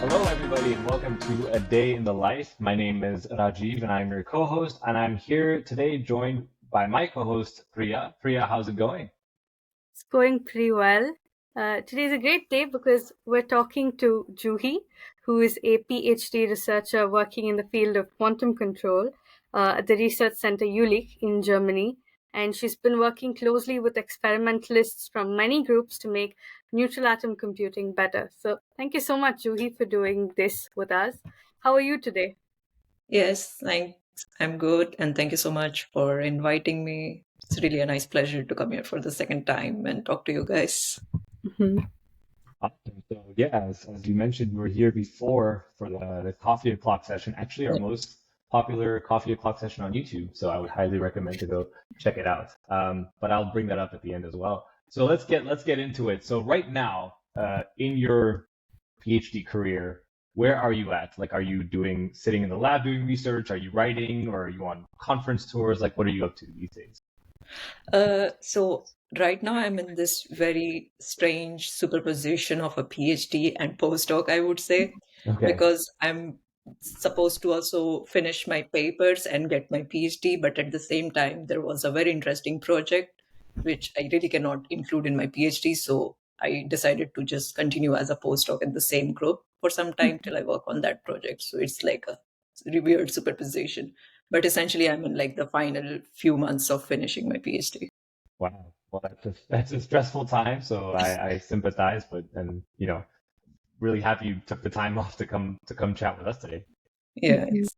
Hello, everybody, and welcome to A Day in the Life. My name is Rajiv, and I'm your co-host, and I'm here today joined by my co-host, Priya. Priya, how's it going? It's going pretty well. Today's a great day because we're talking to Juhi, who is a PhD researcher working in the field of quantum control at the Research Center Jülich in Germany. And she's been working closely with experimentalists from many groups to make neutral atom computing better. So thank you so much, Juhi, for doing this with us. How are you today? Yes, thanks. I'm good, and thank you so much for inviting me. It's really a nice pleasure to come here for the second time and talk to you guys. Mhm. Awesome. So, yeah, as you mentioned, we were here before for the coffee o'clock session, actually our most popular coffee o'clock session on YouTube. So I would highly recommend to go check it out. But I'll bring that up at the end as well. So let's get into it. So right now, in your PhD career, where are you at? Like, are you sitting in the lab doing research? Are you writing, or are you on conference tours? Like, what are you up to these days? So right now I'm in this very strange superposition of a PhD and postdoc, I would say, Okay. because I'm supposed to also finish my papers and get my PhD, but at the same time, there was a very interesting project which I really cannot include in my PhD. So I decided to just continue as a postdoc in the same group for some time till I work on that project. So it's like a weird superposition. But essentially, I'm in like the final few months of finishing my PhD. Wow. Well, that's a stressful time, so I sympathize, but and really happy you took the time off to come chat with us today. Yeah. Mhm.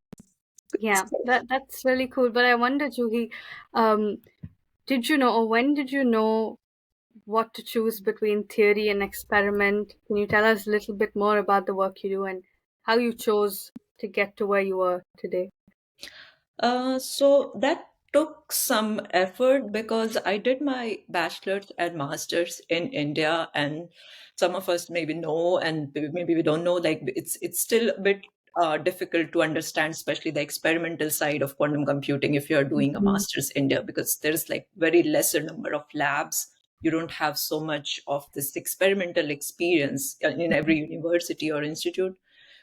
Yeah, that's really cool. But I wonder, Juhi, um, did you know, or when did you know what to choose between theory and experiment? Can you tell us a little bit more about the work you do and how you chose to get to where you are today? So that took some effort because I did my bachelor's and master's in India, and some of us maybe know, and maybe we don't know. Like it's still a bit difficult to understand, especially the experimental side of quantum computing if you are doing a Mhm. master's in India, because there's like very lesser number of labs. You don't have so much of this experimental experience in every university or institute.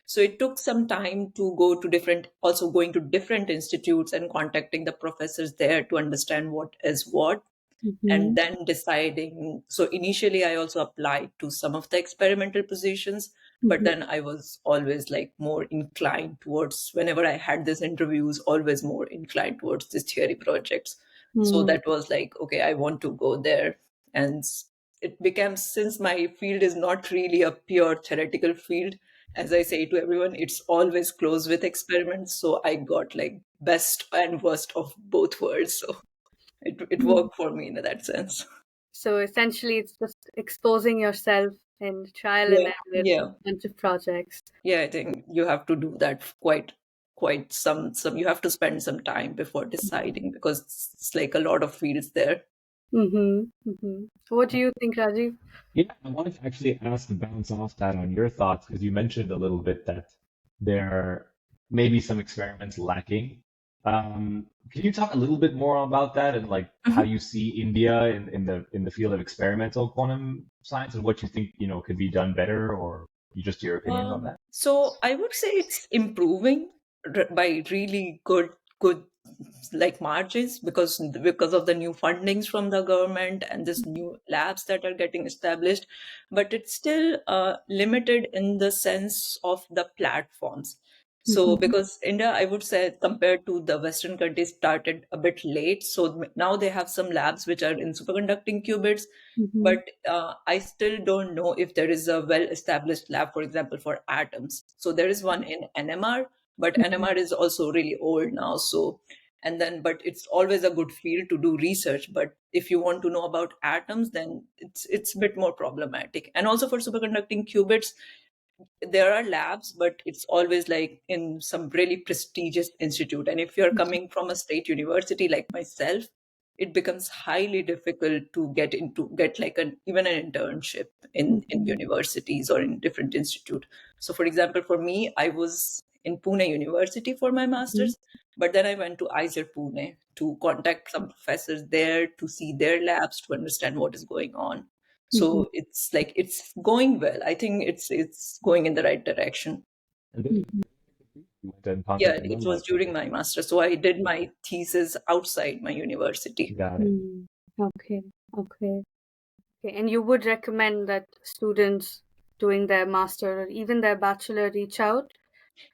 So it took some time to go to also going to different institutes and contacting the professors there to understand what is what, and Mhm. then deciding. So initially, I also applied to some of the experimental positions, but Mhm. then I was always like more inclined towards, whenever I had these interviews, always more inclined towards these theory projects. So Mhm. that was like, okay, I want to go there. And it became, since my field is not really a pure theoretical field, as I say to everyone, it's always close with experiments. So I got like best and worst of both worlds. So it Mhm. worked for me in that sense. So essentially, it's just exposing yourself and trial and Yeah, error in a yeah, bunch of projects. yeah. I think you have to do that quite some. You have to spend some time before deciding because it's like a lot of fields there. Mm-hmm. Mm-hmm. What do you think, Rajiv? Yeah, I wanted to actually ask and bounce off that on your thoughts because you mentioned a little bit that there may be some experiments lacking. Can you talk a little bit more about that and like how Mhm. you see India in the field of experimental quantum science and what you think, could be done better or just your opinions on that? So I would say it's improving by really good like margins because of the new fundings from the government and this new labs that are getting established, but it's still limited in the sense of the platforms. So Mm-hmm. because India, I would say, compared to the Western countries, started a bit late. So now they have some labs which are in superconducting qubits, Mm-hmm. but I still don't know if there is a well established lab, for example, for atoms. So there is one in NMR, but NMR is also really old now. So, and then, but it's always a good field to do research. But if you want to know about atoms, then it's a bit more problematic. And also for superconducting qubits, there are labs, but it's always like in some really prestigious institute. And if you're coming from a state university like myself, it becomes highly difficult to get like an even an internship in Mm-hmm. universities or in different institute. So for example, for me, I was in Pune University for my master's, but then I went to ISER Pune to contact some professors there to see their labs to understand what is going on. So it's like it's going well. I think it's going in the right direction. And this is you went in Yeah, conflict and it non was conflict. during my master. So I did my thesis outside my university. Got it. Okay, okay. Okay, and you would recommend that students doing their master or even their bachelor reach out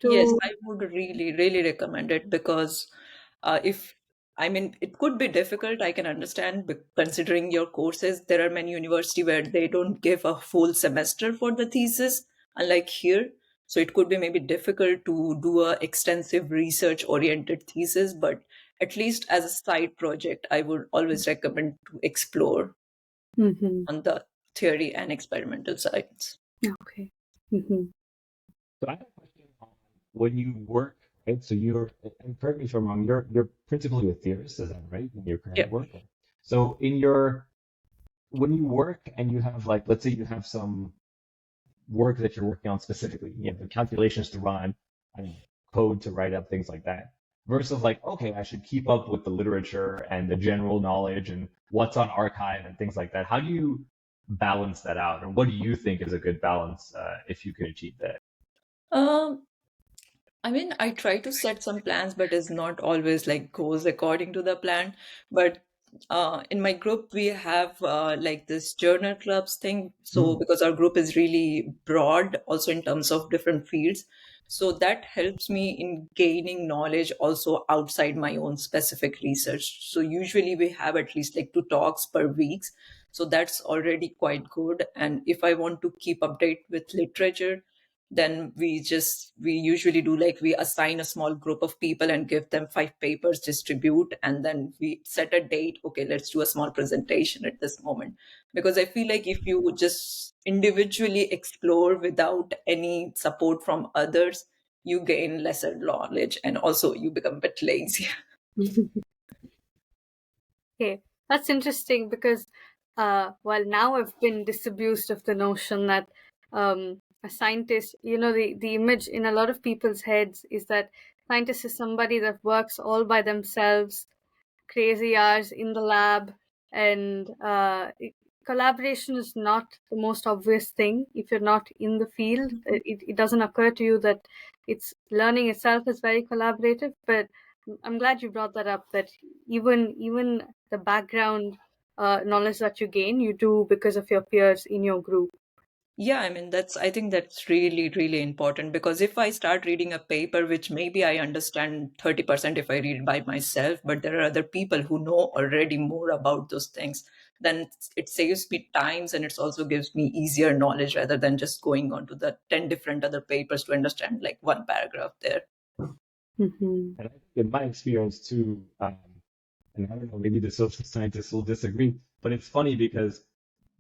Yes, to. I would really, really recommend it because if I mean, it could be difficult. I can understand, considering your courses. There are many university where they don't give a full semester for the thesis, unlike here. So it could be maybe difficult to do a extensive research-oriented thesis, but at least as a side project, I would always recommend to explore Mm-hmm. on the theory and experimental sides. Okay. Mm-hmm. So I have a question on when you work, right? So you're, and correct me if I'm wrong, you're principally a theorist, is that right? In your Yeah. current work. So in your when you work and you have like, let's say you have some work that you're working on specifically, you have the calculations to run, I mean, code to write up, things like that, versus like, okay, I should keep up with the literature and the general knowledge and what's on archive and things like that. How do you balance that out? Or what do you think is a good balance if you can achieve that? Um, I mean, I try to set some plans, but it's not always like goes according to the plan. But in my group, we have like this journal clubs thing. So Mm, because our group is really broad, also in terms of different fields, so that helps me in gaining knowledge also outside my own specific research. So usually we have at least like 2 talks per week. So that's already quite good. And if I want to keep update with literature, then we usually do like we assign a small group of people and give them 5 papers, distribute, and then we set a date. Okay, let's do a small presentation at this moment, because I feel like if you just individually explore without any support from others, you gain lesser knowledge and also you become a bit lazy. Okay, that's interesting because well, now I've been disabused of the notion that a scientist, the image in a lot of people's heads is that scientist is somebody that works all by themselves, crazy hours in the lab, and collaboration is not the most obvious thing if you're not in the field. It doesn't occur to you that it's learning itself is very collaborative, but I'm glad you brought that up, that even the background knowledge that you gain, you do because of your peers in your group. Yeah, I mean, I think that's really, really important, because if I start reading a paper, which maybe I understand 30% if I read by myself, but there are other people who know already more about those things, then it saves me times and it also gives me easier knowledge rather than just going on to the 10 different other papers to understand like one paragraph there. Mm-hmm. and I think in my experience too, and I don't know, maybe the social scientists will disagree, but it's funny because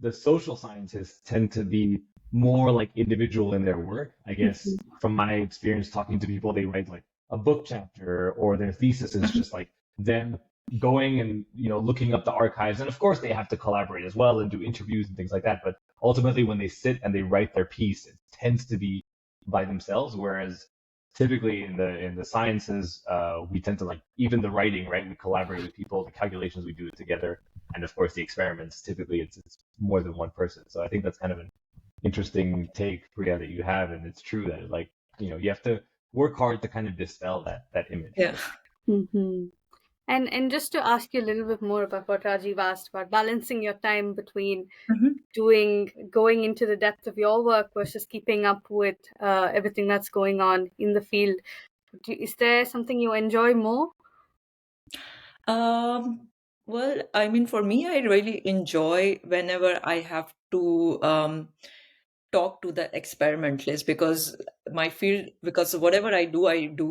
the social scientists tend to be more like individual in their work. I guess from my experience talking to people, they write like a book chapter or their thesis is just like them going and looking up the archives. And of course they have to collaborate as well and do interviews and things like that. But ultimately when they sit and they write their piece, it tends to be by themselves. Whereas typically in the sciences, we tend to like even the writing, right? We collaborate with people, the calculations we do it together, and of course the experiments. Typically, it's more than one person. So I think that's kind of an interesting take, Priya, that you have, and it's true that like you have to work hard to kind of dispel that image, Yeah. right? Mm-hmm. And just to ask you a little bit more about what Rajiv asked about balancing your time between going into the depth of your work versus keeping up with everything that's going on in the field. Is there something you enjoy more? Um, well, I mean, for me, I really enjoy whenever I have to talk to the experimentalists, because my field, because whatever I do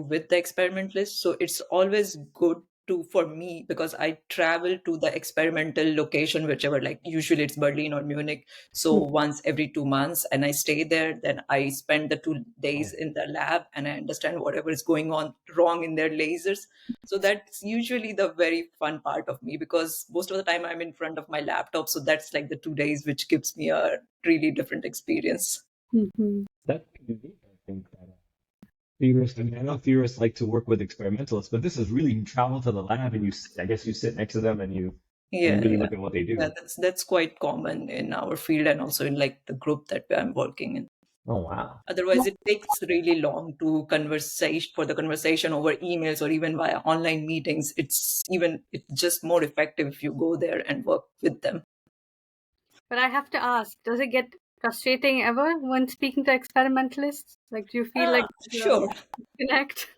with the experimentalists. So it's always good to for me, because I travel to the experimental location, whichever, like usually it's Berlin or Munich. So once every 2 months, and I stay there, then I spend the 2 days Oh, in the lab and I understand whatever is going on wrong in their lasers. So that's usually the very fun part of me, because most of the time I'm in front of my laptop. So that's like the 2 days, which gives me a really different experience. Mm-hmm. that's unique. I think that theorists. I mean, I know theorists like to work with experimentalists, but this is really you travel to the lab and I guess you sit next to them and you and Yeah, really yeah. look at what they Yeah, do. that's quite common in our field and also in like the group that I'm working in. Oh, wow. Otherwise, it takes really long to conversation for the conversation over emails or even via online meetings. It's just more effective if you go there and work with them. But I have to ask, does it get frustrating ever when speaking to experimentalists? Like, do you feel like Sure, connect?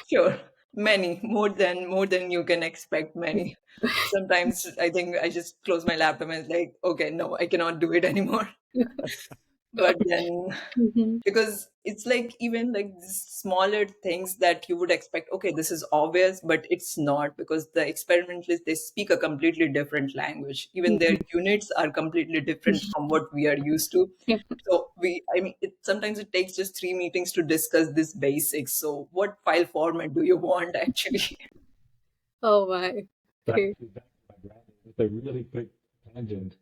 sure. Many more than you can expect. Many. Sometimes I think I just close my laptop and it's like, okay, no, I cannot do it anymore. But then Mhm. because it's like even like these smaller things that you would expect, okay, this is obvious, but it's not, because the experimentalists, they speak a completely different language. Even their units are completely different from what we are used to. So I mean, sometimes it takes just 3 meetings to discuss this basics. So what file format do you want actually? Oh my. So Okay. actually, back to my grad, with a really quick tangent,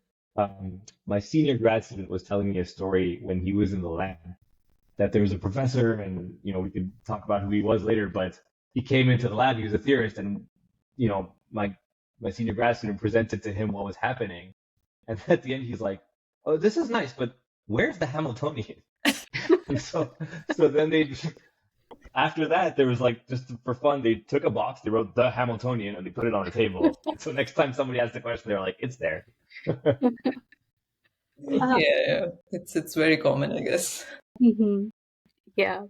my senior grad student was telling me a story when he was in the lab that there was a professor, and we could talk about who he was later, but he came into the lab. He was a theorist, and my senior grad student presented to him what was happening, and at the end he's like, "Oh, this is nice, but where's the Hamiltonian?" And so then after that, there was like, just for fun, they took a box, they wrote the Hamiltonian, and they put it on the table. So next time somebody asked a question, they're like, it's there. Uh, Yeah, it's very common, I guess. mhm. Yeah.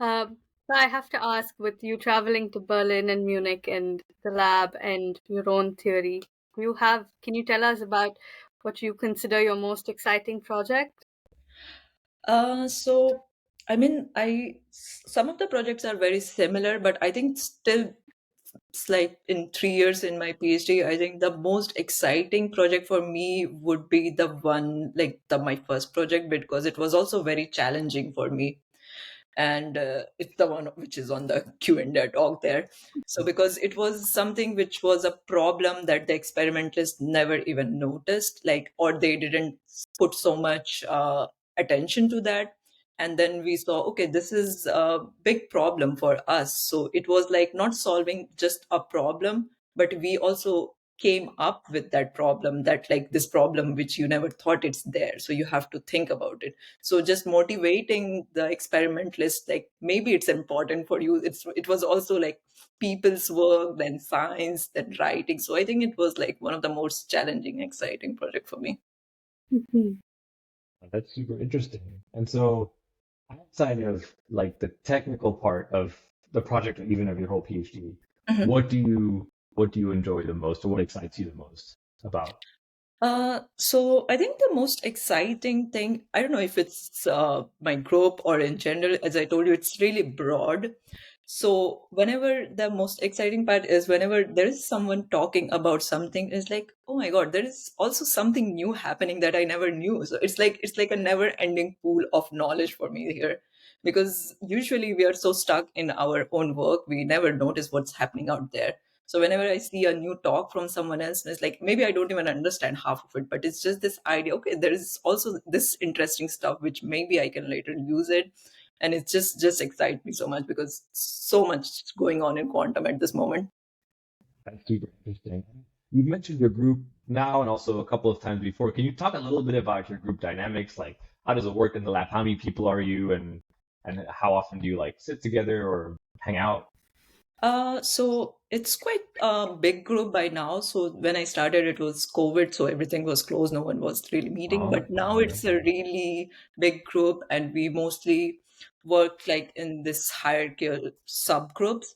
So I have to ask, with you traveling to Berlin and Munich and the lab and your own theory, can you tell us about what you consider your most exciting project? So I mean, I some of the projects are very similar, but I think still it's like in 3 years in my PhD, I think the most exciting project for me would be the one like the my first project, because it was also very challenging for me, and it's the one which is on the Q&A talk there. So because it was something which was a problem that the experimentalists never even noticed, like, or they didn't put so much attention to that. And then we saw, okay, this is a big problem for us. So it was like not solving just a problem, but we also came up with that problem, that like this problem which you never thought it's there, so you have to think about it. So just motivating the experimentalists, like maybe it's important for you. It was also like people's work, then science, then writing. So I think it was like one of the most challenging, exciting project for me. Mhm. That's super interesting. And so, outside of like the technical part of the project, or even of your whole PhD, Mhm. what do you enjoy the most, or what excites you the most about? So I think the most exciting thing, I don't know if it's my group or in general, as I told you, it's really broad. So whenever the most exciting part is whenever there is someone talking about something, it's like, oh my God, there is also something new happening that I never knew. So it's like a never-ending pool of knowledge for me here. Because usually we are so stuck in our own work, we never notice what's happening out there. So whenever I see a new talk from someone else, it's like maybe I don't even understand half of it, but it's just this idea. Okay, there is also this interesting stuff which maybe I can later use it, and it just excites me so much because so much going on in quantum at this moment. That's super interesting. You've mentioned your group now and also a couple of times before. Can you talk a little bit about your group dynamics? Like, how does it work in the lab? How many people are you, and how often do you like sit together or hang out? So it's quite a big group by now. So when I started, it was COVID, so everything was closed. No one was really meeting. Oh, But now it's a really big group, and we mostly work like in this hierarchical subgroups.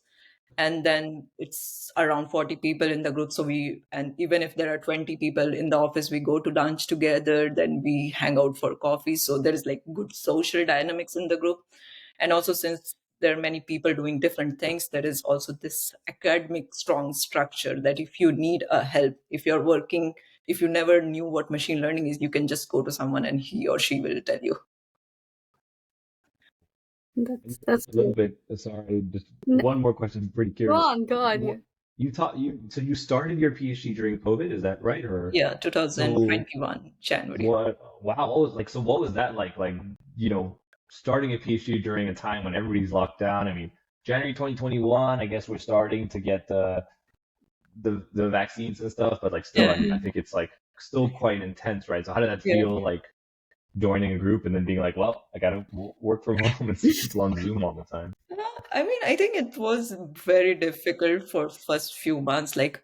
And then it's around 40 people in the group. So and even if there are 20 people in the office, we go to lunch together, then we hang out for coffee. So there is like good social dynamics in the group. And also, since there are many people doing different things, there is also this academic strong structure that if you need a help, if you're working, if you never knew what machine learning is, you can just go to someone and he or she will tell you. And you That's talked a little good. bit, sorry, just N- one more question. I'm pretty Go curious. on, go on. Yeah. What so you started your PhD during COVID, is that right? Or Yeah, so 2021 January. wow, what was that like? Like, starting a PhD during a time when everybody's locked down. I mean, January 2021, I guess we're starting to get the vaccines and stuff, but like still, Yeah. I mean, I think it's like still quite intense, right? So how did that Yeah. feel like joining a group and then being like, well, I gotta work from home and see people on Zoom all the time? I mean, I think it was very difficult for first few months, like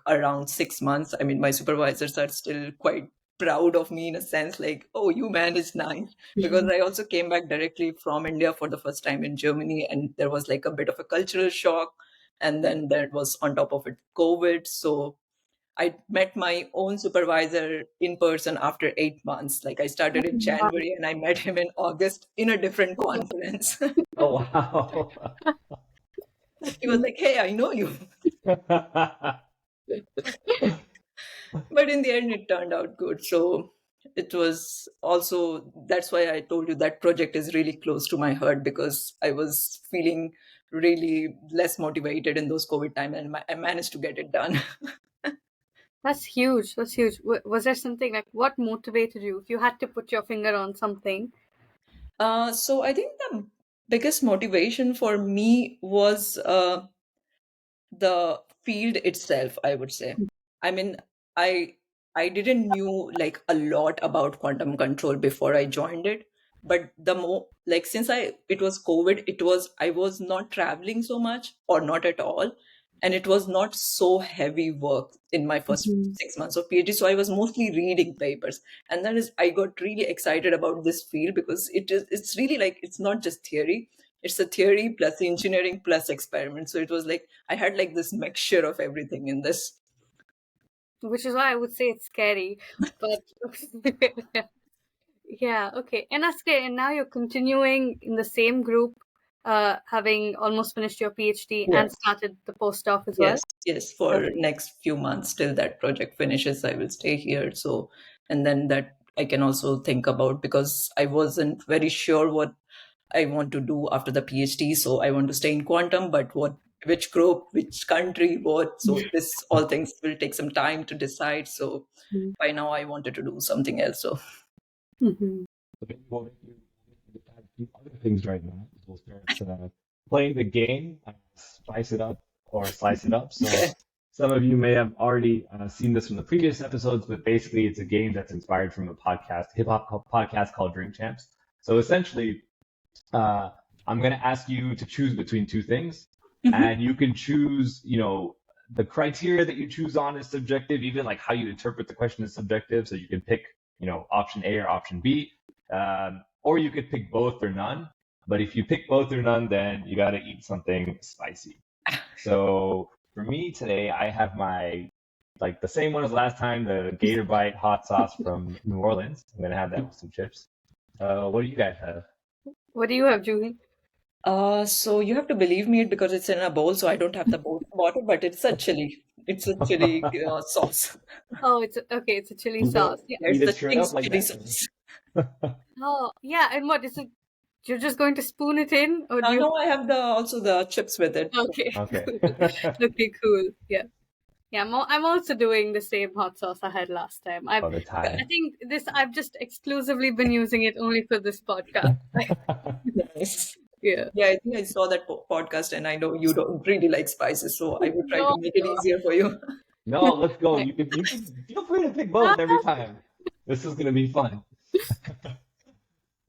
around 6 months. I mean, my supervisors are still quite proud of me in a sense, like, oh, you managed nice. Because I also came back directly from India for the first time in Germany, and there was like a bit of a cultural shock. And then there was on top of it COVID. So I met my own supervisor in person after 8 months. Like I started in Wow. January and I met him in August in a different conference. Oh wow. He was like, hey, I know you. But in the end, it turned out good. So it was also, that's why I told you that project is really close to my heart, because I was feeling really less motivated in those COVID time, and I managed to get it done. That's huge. That's huge. Was there something like what motivated you? If you had to put your finger on something. So I think the biggest motivation for me was the field itself, I would say. I mean, i I didn't knew like a lot about quantum control before I joined it, but the more, like, since it was COVID, I was not traveling so much or not at all, and it was not so heavy work in my first Mhm. 6 months of PhD, so I was mostly reading papers. And that is, I got really excited about this field because it's really like, it's not just theory, it's a theory plus engineering plus experiment. So it was like I had like this mixture of everything in this. Which is why I would say it's scary. But yeah, okay. And that's great. And now you're continuing in the same group, having almost finished your PhD Yeah. and started the postdoc as well. Yes. For next few months till that project finishes, I will stay here. So, and then that I can also think about, because I wasn't very sure what I want to do after the PhD. So I want to stay in quantum, but which group, which country, what? So this all things will take some time to decide. So by now I wanted to do something else. So Mm-hmm. So maybe we'll add a few other things right now. We'll start playing the game, spice it up or slice it up. So okay. some of you may have already seen this from the previous episodes, but basically it's a game that's inspired from a podcast, hip hop podcast called Drink Champs. So essentially, uh, I'm going to ask you to choose between two things, and you can choose, the criteria that you choose on is subjective, even like how you interpret the question is subjective. So you can pick, option A or option B, or you could pick both or none. But if you pick both or none, then you got to eat something spicy. So for me today, I have like the same one as last time, the Gator Bite hot sauce from New Orleans. I'm going to have that with some chips. What do you guys have? What do you have, Juhi? So you have to believe me because it's in a bowl, so I don't have the bottle, but it's a chili. It's a chili sauce. Oh, it's okay. It's a chili You sauce. don't Yeah. It's eat it the straight Ching's up like chili that? sauce. Oh, yeah. And what is it? You're just going to spoon it in, or do you? No, I have also the chips with it. Okay, Okay. cool. Okay, cool. Yeah. Yeah, I'm also doing the same hot sauce I had last time. Oh, the I Thai. think I've just exclusively been using it only for this podcast. Nice. Yeah. Yeah, I think I saw that podcast, and I know you don't really like spices, so I will try No, to make it easier for you. No, let's go. no. You can feel free to pick both every time. This is gonna be fun.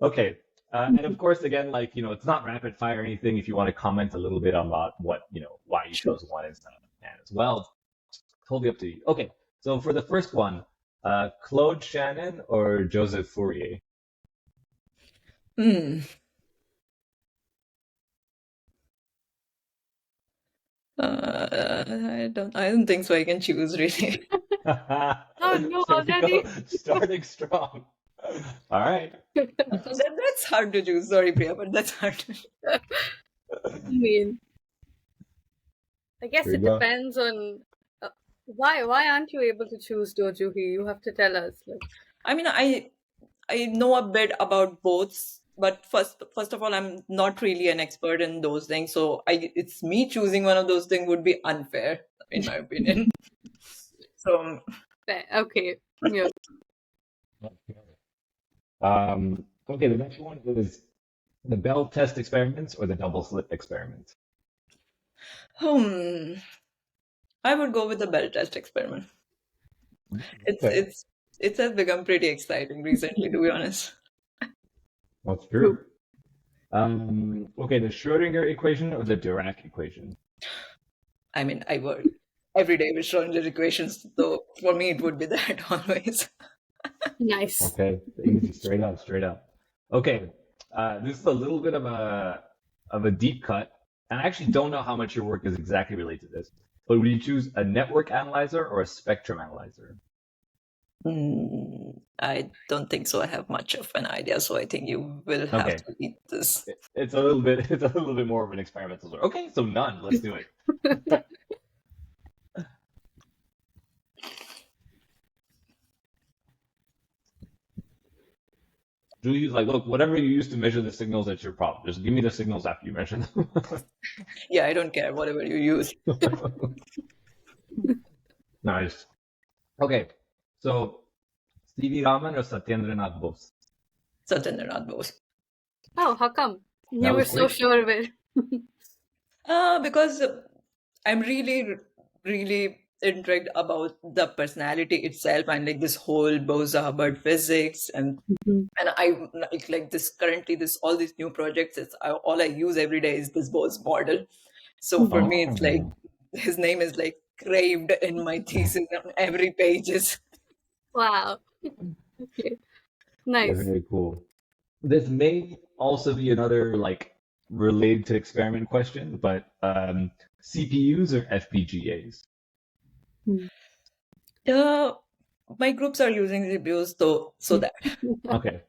Okay. And of course, again, like, it's not rapid fire or anything. If you want to comment a little bit about what, why you Sure. chose one and as well, totally up to you. Okay. So for the first one, Claude Shannon or Joseph Fourier? Hmm. I don't think so. I can choose really. Oh no, There we go. already. Starting strong. All right. That's hard to choose. Sorry, Priya, but that's hard to choose. I mean, I guess Here we it go. depends on why aren't you able to choose Dojuhi? You have to tell us. Like, I mean, I know a bit about both, but first of all, I'm not really an expert in those things. So it's me choosing one of those things would be unfair, in my opinion. So okay, yeah. Okay, the next one is the Bell test experiments or the double slit experiment. hmm. I would go with the bell test experiment. It's Okay, it's it has become pretty exciting recently, to be honest. that's True. true. Okay, the Schrödinger equation or the Dirac equation? I mean, I work every day with Schrödinger equations, so for me it would be that always. Nice. Okay, easy, straight up, straight up. Okay, this is a little bit of a deep cut, and I actually don't know how much your work is exactly related to this. But would you choose a network analyzer or a spectrum analyzer? I don't think so. I have much of an idea, so I think you will have Okay, to eat this. it's a little bit it's a little bit more of an experimental sort. Okay, so none. Let's do it. Julie's like, look, whatever you use to measure the signals, that's your problem. Just give me the signals after you measure them. Yeah, I don't care, whatever you use. Nice. Okay, so CV Raman or Satyendra Bose? Satendra, not Bose. Oh, how come? That You were was so quick. sure of it. Because I'm really intrigued about the personality itself and like this whole Bose Hubbard physics and I like this currently this all these new projects. All I use every day is this Bose model. So for me, it's like Oh, his name is like craved in my thesis on every pages. Wow. Okay. Nice. very cool. This may also be another like related to experiment question, but CPUs or FPGAs? Hmm. Uh, my groups are using CPUs, so that Okay.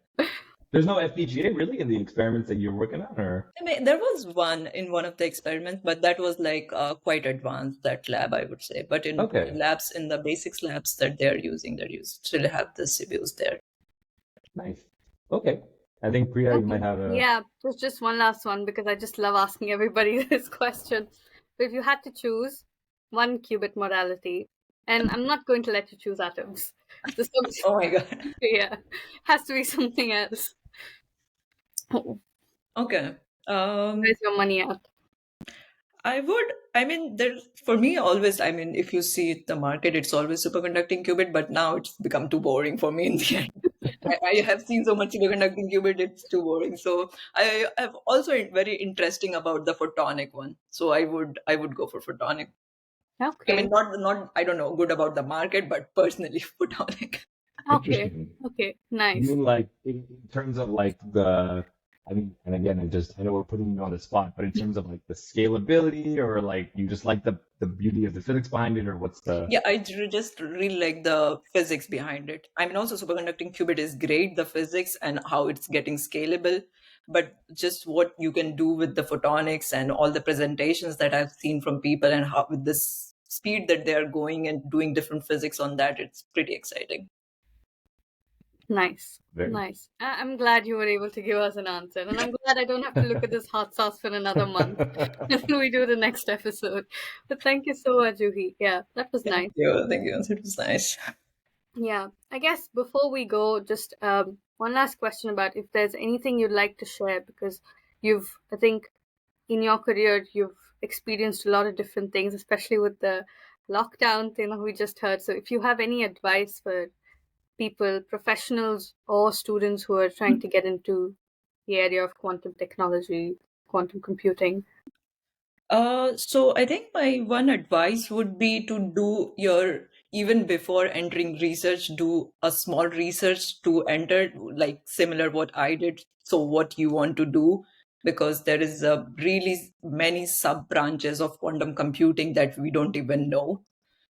There's no FPGA really in the experiments that you're working on, or? I mean, there was one in one of the experiments, but that was like quite advanced, that lab, I would say. But in Okay, labs, in the basics labs that they're using, that you still have the CPUs there. nice. Okay. I think Priya, you might Okay. have a. Yeah, just one last one because I just love asking everybody this question. So if you had to choose one qubit modality, and I'm not going to let you choose atoms. So Oh my God. yeah, has to be something else. Okay. Where's your money at? I mean, there's for me always, I mean, if you see the market, it's always superconducting qubit, but now it's become too boring for me in the end. I have seen so much superconducting qubit, it's too boring. So I have also very interesting about the photonic one. So I would go for photonic. I Okay. mean, not I don't know good about the market, but personally photonic. Okay. Interesting. Okay. You Nice. mean like in terms of like the, I mean, and again, I know we're putting you on the spot, but in terms of like the scalability or like you just like the beauty of the physics behind it, or what's the? Yeah, just really like the physics behind it. I mean, also superconducting qubit is great, the physics and how it's getting scalable, but just what you can do with the photonics and all the presentations that I've seen from people and how with this speed that they are going and doing different physics on that, it's pretty exciting. Nice. Very. Nice. I'm glad you were able to give us an answer. And I'm glad I don't have to look at this hot sauce for another month until we do the next episode. But thank you so much, Juhi. Yeah, that was nice. Thank you. It was nice. Yeah, I guess before we go, just one last question about if there's anything you'd like to share, because I think, in your career, you've experienced a lot of different things, especially with the lockdown thing that we just heard. So if you have any advice for people, professionals or students who are trying to get into the area of quantum technology, quantum computing. So I think my one advice would be to do even before entering research, do a small research to enter, like similar what I did. So what you want to do, because there is a really many sub branches of quantum computing that we don't even know.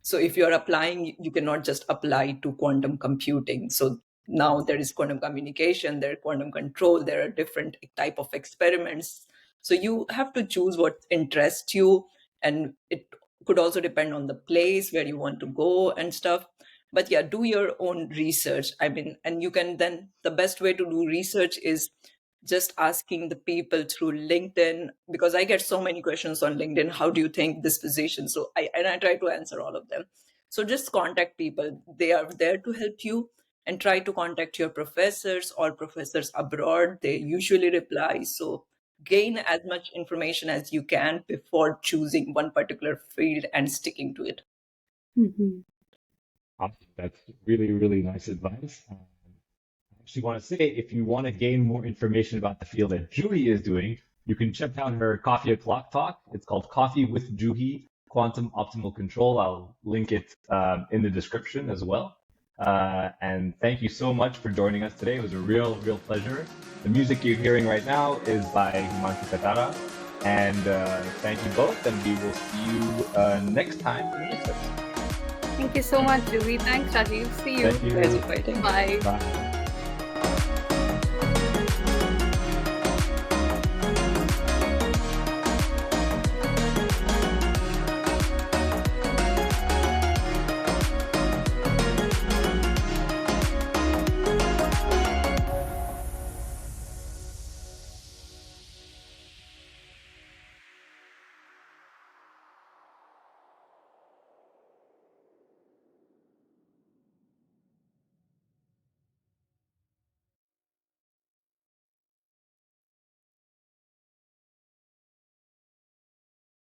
So if you're applying, you cannot just apply to quantum computing. So now there is quantum communication, there quantum control, there are different type of experiments. So you have to choose what interests you, and it could also depend on the place where you want to go and stuff. But yeah, do your own research. I mean, and you can then, the best way to do research is just asking the people through LinkedIn, because I get so many questions on LinkedIn. How do you think this position? So I try to answer all of them. So just contact people. They are there to help you, and try to contact your professors or professors abroad. They usually reply. So gain as much information as you can before choosing one particular field and sticking to it. Mm-hmm. Awesome. That's really, really nice advice. I actually want to say, if you want to gain more information about the field that Juhi is doing, you can check out her Coffee O'Clock talk. It's called Coffee with Juhi, Quantum Optimal Control. I'll link it in the description as well. And thank you so much for joining us today. It was a real, real pleasure. The music you're hearing right now is by Himanshu Katara. And thank you both, and we will see you next time in the next episode. Thank you so much, Juhi. Thanks, Rajiv. See you. Thank you. Guys are fighting. Bye. Bye.